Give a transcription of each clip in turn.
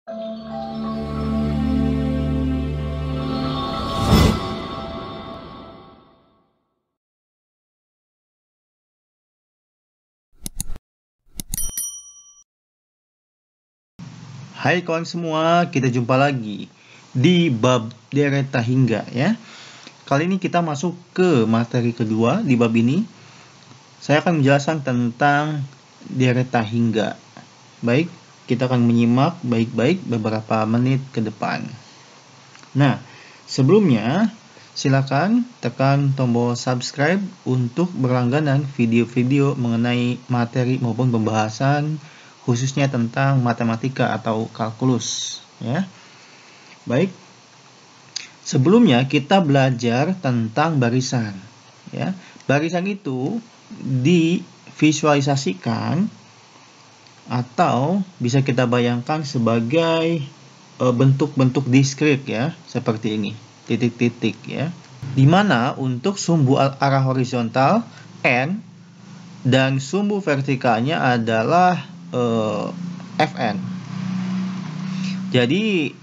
Hai kawan semua, kita jumpa lagi di bab deret tahingga ya. Kali ini kita masuk ke materi kedua di bab ini. Saya akan menjelaskan tentang deret tahingga. Baik, kita akan menyimak baik-baik beberapa menit ke depan. Nah, sebelumnya silakan tekan tombol subscribe untuk berlangganan video-video mengenai materi maupun pembahasan khususnya tentang matematika atau kalkulus ya. Baik. Sebelumnya kita belajar tentang barisan ya. Barisan itu divisualisasikan atau bisa kita bayangkan sebagai bentuk-bentuk diskrit ya, seperti ini, titik-titik ya. Dimana untuk sumbu arah horizontal n dan sumbu vertikalnya adalah Fn. Jadi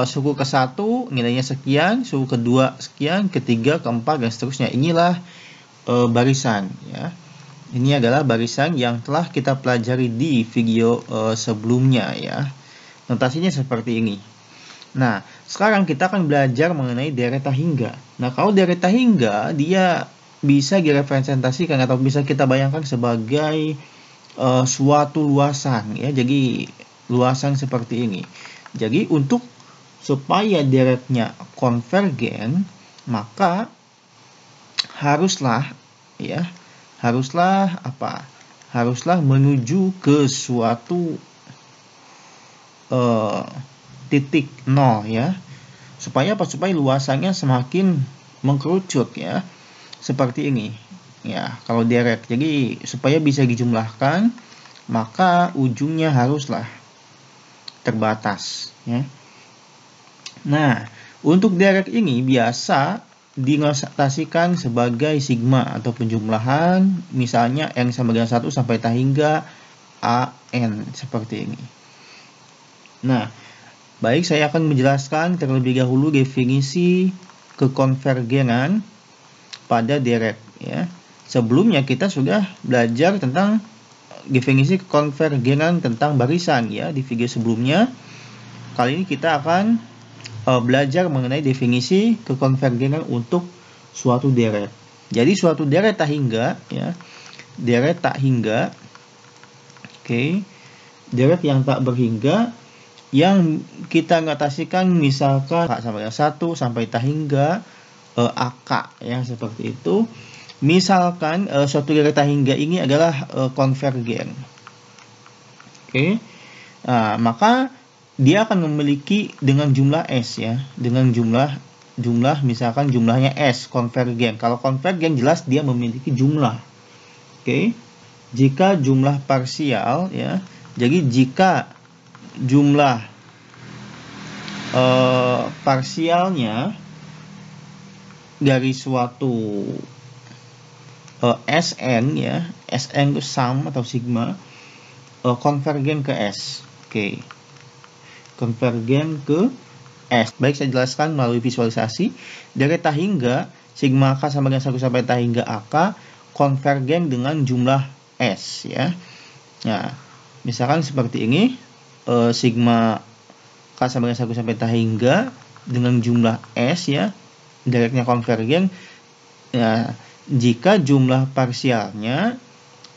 suku ke-1 nilainya sekian, suku kedua sekian, ketiga, keempat, dan seterusnya. Inilah barisan ya. Ini adalah barisan yang telah kita pelajari di video sebelumnya ya. Notasinya seperti ini. Nah, sekarang kita akan belajar mengenai deret tahingga. Nah, kalau deret tahingga dia bisa direpresentasikan atau bisa kita bayangkan sebagai suatu luasan ya. Jadi luasan seperti ini. Jadi supaya deretnya konvergen, maka haruslah menuju ke suatu titik 0 ya. Supaya luasannya semakin mengkerucut ya. Seperti ini. Ya, kalau deret. Jadi supaya bisa dijumlahkan, maka ujungnya haruslah terbatas ya. Nah, untuk deret ini biasa dinotasikan sebagai sigma atau penjumlahan, misalnya n sama dengan 1 sampai tahingga an seperti ini. Nah, baik, saya akan menjelaskan terlebih dahulu definisi kekonvergenan pada deret ya. Sebelumnya kita sudah belajar tentang definisi konvergenan tentang barisan ya di video sebelumnya. Kali ini kita akan belajar mengenai definisi kekonvergenan untuk suatu deret. Jadi suatu deret tahingga ya, deret tak hingga. Oke. Deret yang tak berhingga yang kita notasikan misalkan k sama dengan 1 sampai tahingga ak ya, seperti itu. Misalkan suatu deret tahingga ini adalah konvergen. Oke. Nah, maka dia akan memiliki dengan jumlah S ya, dengan jumlah misalkan jumlahnya S konvergen. Kalau konvergen jelas dia memiliki jumlah. Oke. Jika jumlah parsial ya. Jadi jika jumlah parsialnya dari suatu Sn ya, Sn itu sum atau sigma, konvergen ke S. Oke. Konvergen ke S. Baik, saya jelaskan melalui visualisasi. Deret tahingga sigma k sama dengan 1 sampai tahingga ak konvergen dengan jumlah S ya. Nah, misalkan seperti ini, sigma k sama dengan 1 sampai tahingga dengan jumlah S ya, deretnya konvergen ya, jika jumlah parsialnya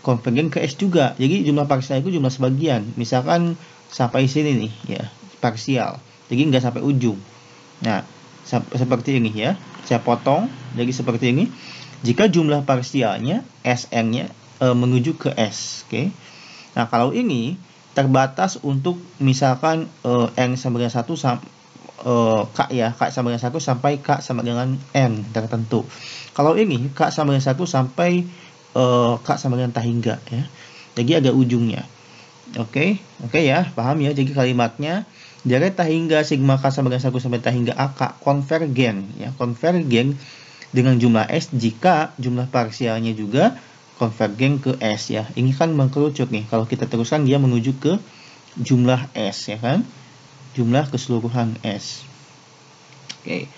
konvergen ke S juga. Jadi jumlah parsial itu jumlah sebagian. Misalkan sampai sini nih ya, parsial. Jadi nggak sampai ujung. Nah, seperti ini ya. Saya potong jadi seperti ini. Jika jumlah parsialnya Sn-nya menuju ke S, oke. Nah, kalau ini terbatas untuk misalkan n sama dengan 1 k ya, k sama dengan 1 sampai k sama dengan n tertentu. Kalau ini k sama dengan 1 sampai k sama dengan tahingga ya. Jadi ada ujungnya. Oke ya, paham ya. Jadi kalimatnya deret tahingga sigma k sama dengan 1 sampai tahingga ak konvergen ya, konvergen dengan jumlah S jika jumlah parsialnya juga konvergen ke S ya. Ini kan mengkerucut nih. Kalau kita teruskan dia menuju ke jumlah S ya kan. jumlah keseluruhan S. Oke.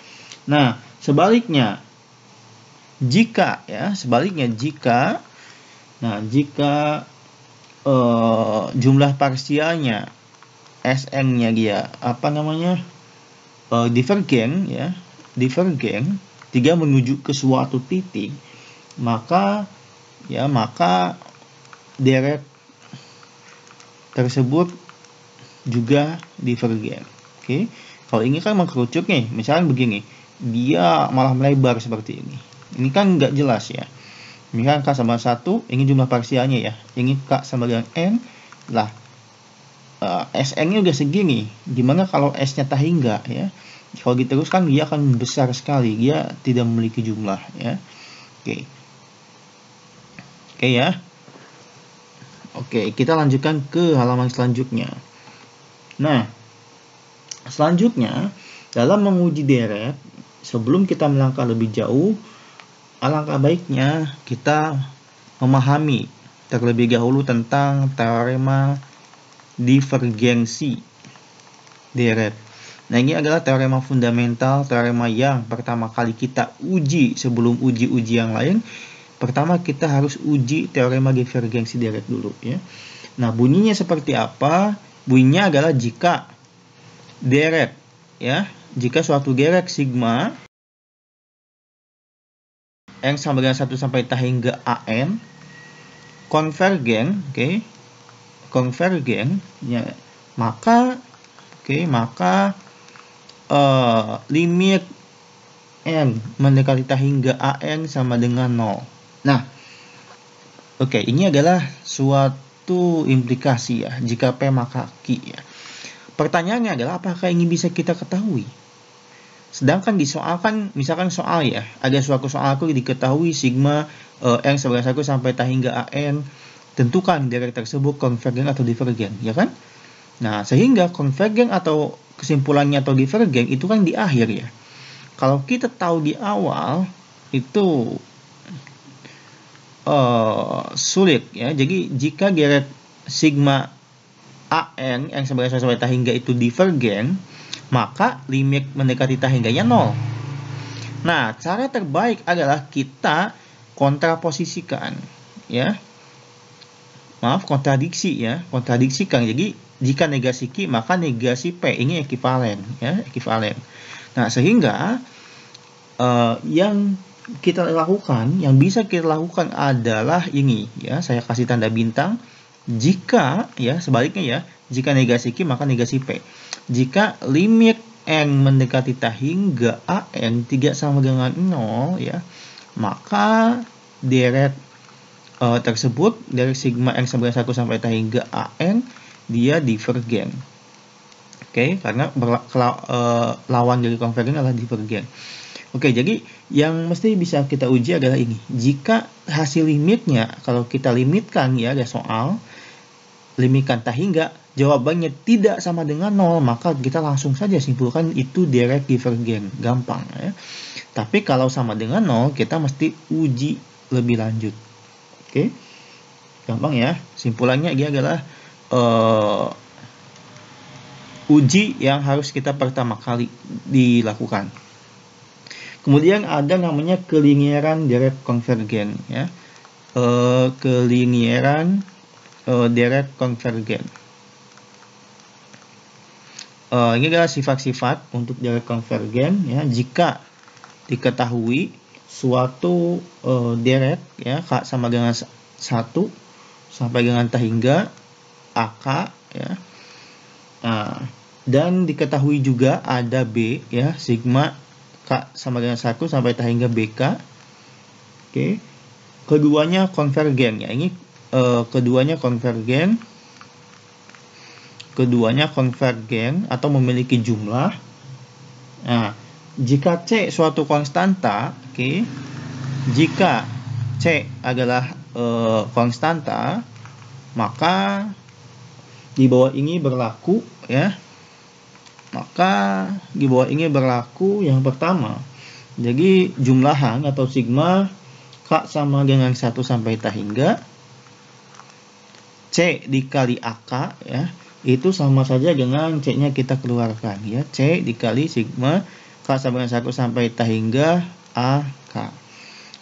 Nah, sebaliknya jika jumlah parsialnya Sn-nya dia divergen ya, tidak menuju ke suatu titik, maka deret tersebut juga divergen. Oke. Kalau ini kan mengkerucut nih, misalnya begini, dia malah melebar seperti ini. Ini kan nggak jelas ya. Misalkan K sama 1, ini jumlah parsialnya ya. Ini K sama dengan N. Lah, Sn-nya udah segini. Gimana kalau S-nya tak hingga ya? Kalau diteruskan dia akan besar sekali. Dia tidak memiliki jumlah ya. Oke ya. Oke, kita lanjutkan ke halaman selanjutnya. Nah, selanjutnya dalam menguji deret, sebelum kita melangkah lebih jauh, alangkah baiknya kita memahami terlebih dahulu tentang teorema divergensi deret. Nah, ini adalah teorema fundamental, teorema yang pertama kali kita uji sebelum uji yang lain. Pertama kita harus uji teorema divergensi deret dulu ya. Nah, bunyinya seperti apa? Bunyinya adalah jika deret ya, jika suatu deret sigma N sama dengan 1 sampai tak hingga AN konvergen, konvergen ya, maka limit N mendekati tak hingga AN sama dengan 0. Nah, ini adalah suatu implikasi ya, jika P maka Q ya. Pertanyaannya adalah apakah ini bisa kita ketahui? Sedangkan di soal kan, misalkan soal ya, ada suatu soal aku diketahui sigma N sama dengan 1 sampai tak hingga AN, tentukan deret tersebut konvergen atau divergen, ya kan? Nah, sehingga konvergen atau kesimpulannya atau divergen itu kan di akhir ya. Kalau kita tahu di awal itu sulit ya. Jadi jika deret sigma AN yang sama dengan 1 sampai tak hingga itu divergen, maka limit mendekati tak hingganya 0. Nah, cara terbaik adalah kita kontraposisikan ya. Kontradiksikan. Jadi jika negasi Q maka negasi P, ini ekivalen ya, ekivalen. Nah, sehingga yang bisa kita lakukan adalah ini ya, saya kasih tanda bintang. Jika ya, sebaliknya ya, jika negasi Q maka negasi P. Jika limit N mendekati tak hingga AN tidak sama dengan 0 ya, maka deret tersebut dari sigma N sama dengan 1 sampai tak hingga AN dia divergen. Karena lawan dari konvergen adalah divergen. Jadi yang mesti bisa kita uji adalah ini. Jika hasil limitnya, kalau kita limitkan ya, ada soal limitkan tak hingga, jawabannya tidak sama dengan 0, maka kita langsung saja simpulkan itu deret divergen, gampang ya. Tapi kalau sama dengan 0, kita mesti uji lebih lanjut. Gampang ya. Simpulannya dia adalah uji yang harus kita pertama kali dilakukan. Kemudian ada namanya kelinieran deret konvergen ya. Kelinieran deret konvergen. Ini adalah sifat-sifat untuk deret konvergen ya. Jika diketahui suatu deret ya, K sama dengan 1 sampai dengan tak hingga AK ya. Dan diketahui juga ada B ya, sigma K sama dengan 1 sampai tak hingga BK. Keduanya konvergen ya. Ini keduanya konvergen atau memiliki jumlah. Nah, jika C suatu konstanta, jika C adalah konstanta, maka di bawah ini berlaku ya. Maka di bawah ini berlaku yang pertama. Jadi jumlahan atau sigma K sama dengan 1 sampai tak hingga C dikali AK ya. itu sama saja dengan C-nya kita keluarkan ya. C dikali sigma K sama dengan 1 sampai T hingga AK.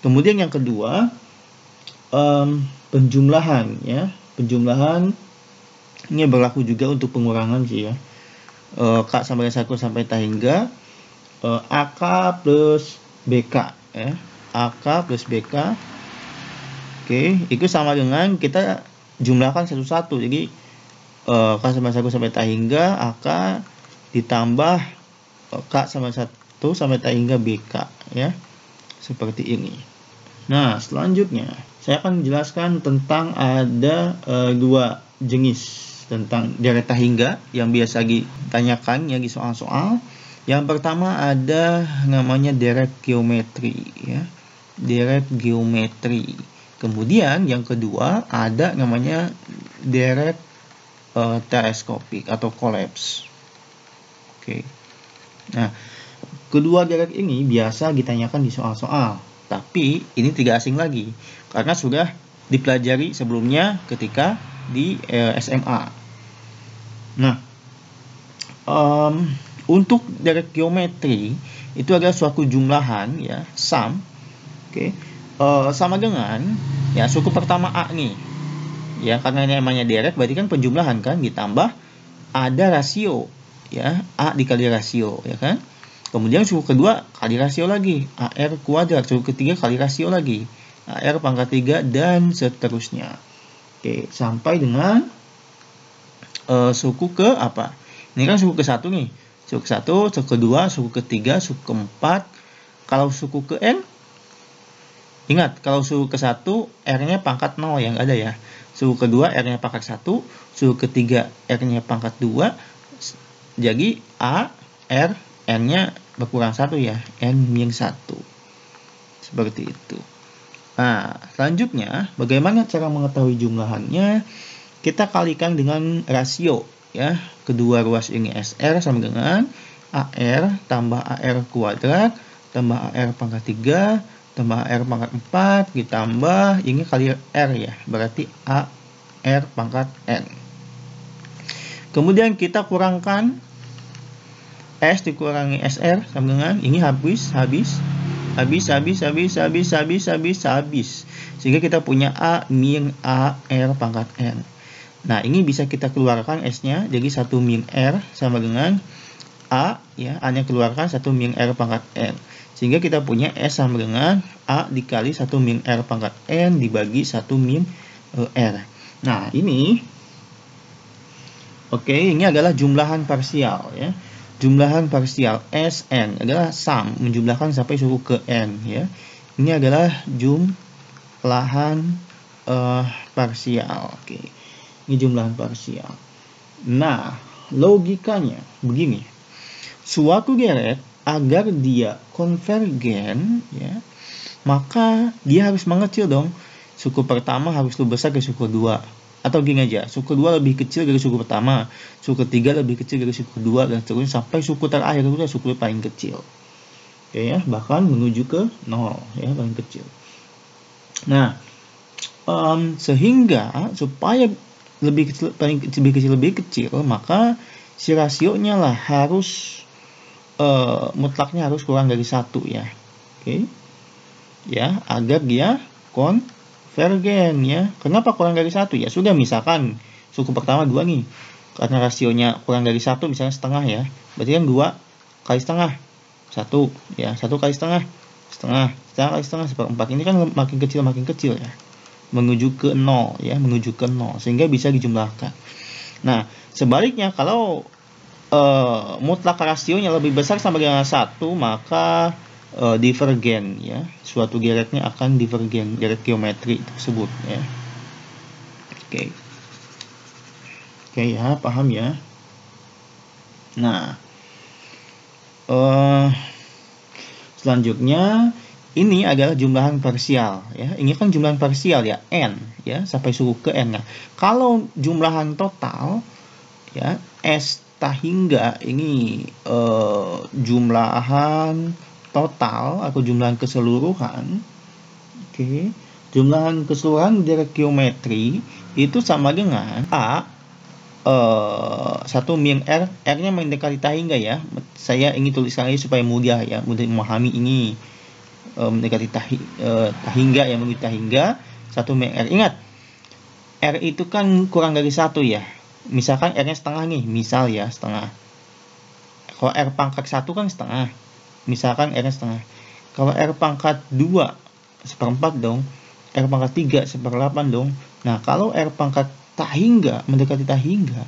Kemudian yang kedua, penjumlahan ya. Penjumlahan ini berlaku juga untuk pengurangan sih ya. K sama dengan 1 sampai T hingga AK plus BK ya. AK plus BK. Oke, itu sama dengan kita jumlahkan satu-satu. Jadi K sama 1 sampai T hingga AK ditambah K sama 1 sampai T hingga BK ya. Seperti ini. Nah, selanjutnya saya akan menjelaskan tentang ada dua jenis tentang deret hingga yang biasa ditanyakan ya di soal-soal. Yang pertama ada namanya deret geometri ya. Deret geometri. Kemudian yang kedua ada namanya deret teleskopik atau kolaps. Oke. Nah, kedua deret ini biasa ditanyakan di soal-soal, tapi ini tidak asing lagi karena sudah dipelajari sebelumnya ketika di SMA. Nah, untuk deret geometri itu adalah suatu jumlahan ya, sum. Oke. Sama dengan ya suku pertama A nih. Ya, karena ini namanya deret berarti kan penjumlahan kan, ditambah ada rasio ya, A dikali rasio ya kan. Kemudian suku kedua kali rasio lagi, AR kuadrat, suku ketiga kali rasio lagi, AR pangkat 3 dan seterusnya. Oke, sampai dengan suku ke apa? Ini kan suku ke-1 nih. Suku ke-1, suku kedua, suku ketiga, suku keempat. Kalau suku ke N, ingat kalau suku ke-1 R-nya pangkat 0 yang ada ya. Suku kedua R-nya pangkat 1, suku ketiga R-nya pangkat 2. Jadi A, R, N-nya berkurang 1 ya, N-1. Seperti itu. Nah, selanjutnya bagaimana cara mengetahui jumlahannya? Kita kalikan dengan rasio ya. Kedua ruas ini SR sama dengan AR tambah AR kuadrat tambah AR pangkat 3 tambah AR pangkat 4 ditambah ini kali R ya, berarti AR pangkat N. Kemudian kita kurangkan S dikurangi SR sama dengan ini habis. Sehingga kita punya A min AR pangkat N. Nah, ini bisa kita keluarkan S-nya, jadi 1 min R sama dengan A ya, A-nya keluarkan 1 min R pangkat N. Sehingga kita punya S sama dengan A dikali 1 min R pangkat N dibagi 1 min R. Nah, ini oke, ini adalah jumlahan parsial ya. Jumlahan parsial Sn adalah sum, menjumlahkan sampai suku ke N ya. Ini adalah jumlahan parsial. Oke. Ini jumlahan parsial. Nah, logikanya begini. Suatu deret agar dia konvergen ya, maka dia harus mengecil dong. Suku pertama harus lebih besar dari suku kedua. Atau gini aja, suku kedua lebih kecil dari suku pertama, suku ketiga lebih kecil dari suku kedua, dan seterusnya sampai suku terakhir itu adalah suku paling kecil. Oke ya, bahkan menuju ke 0 ya, paling kecil. Nah, sehingga supaya lebih kecil, maka si rasionya lah harus mutlaknya harus kurang dari 1 ya. Oke. Ya, agar dia konvergen ya. Kenapa kurang dari 1 ya? Sudah, misalkan suku pertama 2 nih. Karena rasionya kurang dari 1 misalnya setengah ya. Berarti kan 2 kali setengah 1 ya. 1 kali setengah kali setengah seperempat. Ini kan makin kecil ya. Menuju ke 0 ya, menuju ke 0 sehingga bisa dijumlahkan. Nah, sebaliknya kalau mutlak rasionya lebih besar sama dengan 1, maka divergen ya, suatu deretnya akan divergen, deret geometri tersebut ya. Oke ya, paham ya. Nah, selanjutnya ini adalah jumlahan parsial ya. Ini kan jumlahan parsial ya, N ya, sampai suku ke N. Nah, kalau jumlahan total ya, S hingga ini jumlahan total atau jumlahan keseluruhan. Oke. Jumlahan keseluruhan deret geometri itu sama dengan A satu min R, R-nya mendekati tahingga ya. Saya ingin tuliskan aja supaya mudah ya, mudah memahami ini. Mendekati tahingga ya, menuju tahingga, satu min R. Ingat, R itu kan kurang dari 1 ya. Misalkan R-nya setengah nih, misal ya, setengah. Kalau R pangkat 1 kan setengah. Misalkan R-nya setengah. Kalau R pangkat 2, seperempat dong. R pangkat 3, seperdelapan dong. Nah, kalau R pangkat tahingga, mendekati tahingga,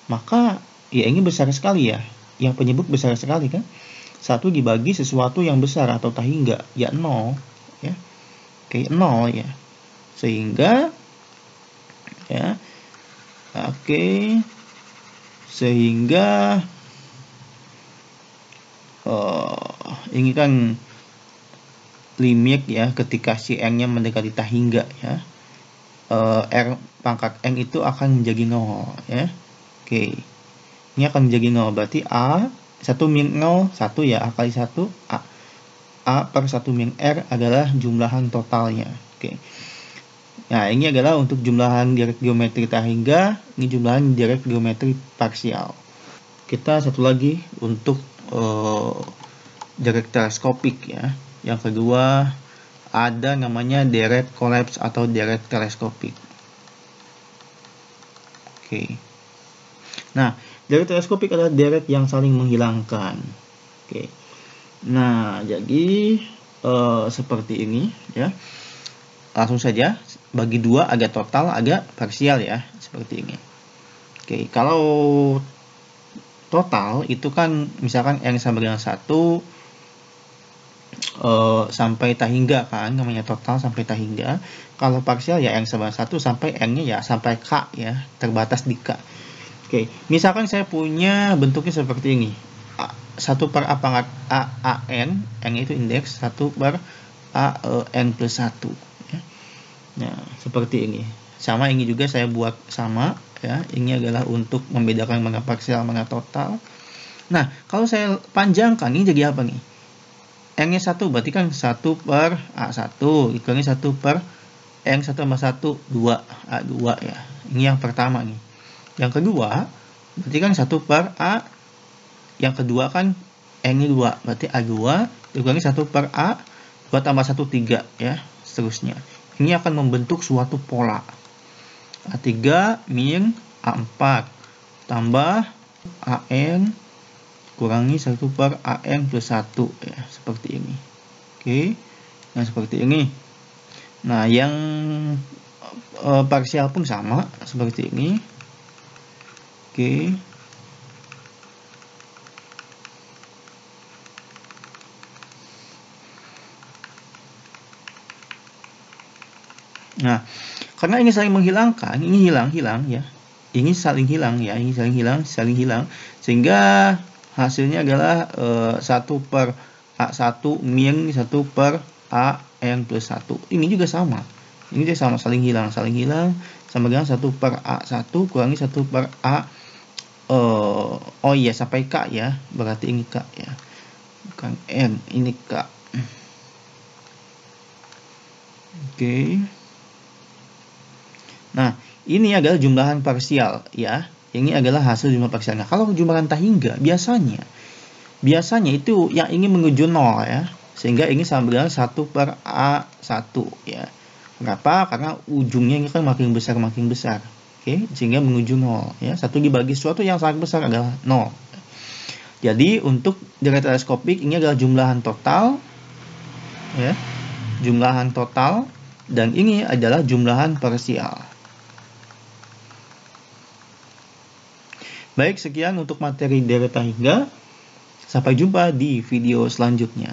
maka ya ini besar sekali ya. Yang penyebut besar sekali kan. 1 dibagi sesuatu yang besar atau tahingga, ya 0. Ya. Oke, 0 ya. Sehingga, ya, oke, sehingga ini kan limit ya ketika si N-nya mendekati tahingga ya. R pangkat N itu akan menjadi 0 ya. Oke. Ini akan menjadi 0, berarti A 1 min 0, 1 ya, A kali 1 A per 1 min R adalah jumlahan totalnya. Oke. Nah, ini adalah untuk jumlahan direct geometri tahingga, ini jumlahan direct geometri parsial. Kita satu lagi untuk direct teleskopik ya. Yang kedua ada namanya direct collapse atau direct teleskopik. Oke. Nah, direct teleskopik adalah direct yang saling menghilangkan. Oke. Nah, jadi seperti ini ya. Langsung saja bagi dua, agak total, agak parsial ya, seperti ini. Oke, kalau total itu kan misalkan N sama dengan 1 sampai tahingga kan, namanya total sampai tahingga. Kalau parsial ya N sama 1 sampai N-nya ya sampai K ya, terbatas di K. Oke, misalkan saya punya bentuknya seperti ini. 1 per A pangkat A N itu indeks, 1 per A N plus 1 ya. Nah, seperti ini. Sama ini juga saya buat sama ya. Ini adalah untuk membedakan mana parsial mana total. Nah, kalau saya panjangkan ini jadi apa nih? N-nya 1 berarti kan 1 per A1, dikurangi 1 per N 1 tambah 1, 2, A2 ya. Ini yang pertama nih. Yang kedua, berarti kan 1 per A, yang kedua kan N-nya 2, berarti A2, dikurangi 1 per A, 2 tambah 1, 3 ya, seterusnya. Ini akan membentuk suatu pola. A3 min A4 tambah AN kurangi 1 per AN plus 1 ya, seperti ini. Oke. Nah, seperti ini. Nah, yang parsial pun sama seperti ini. Oke. Nah, karena ini saling menghilangkan, ini hilang ya. Ini saling hilang ya, ini saling hilang, sehingga hasilnya adalah 1 per A1 min 1 per A N plus 1. Ini juga sama. Ini juga sama, saling hilang, sama dengan 1 per A1 kurangi 1 per A. Oh iya, sampai K ya. Berarti ini K ya. Bukan N, ini K. Oke. Nah, ini adalah jumlahan parsial ya. Ini adalah hasil jumlah parsial. Nah, kalau jumlahan tahingga biasanya itu yang ingin menuju 0 ya. Sehingga ini sama dengan 1 per A1 ya. Kenapa? Karena ujungnya ini kan makin besar. Oke, sehingga menuju 0 ya. 1 dibagi sesuatu yang sangat besar adalah 0. Jadi untuk direct teleskopik ini adalah jumlahan total ya. Jumlahan total, dan ini adalah jumlahan parsial. Baik, sekian untuk materi direct tahingga. Sampai jumpa di video selanjutnya.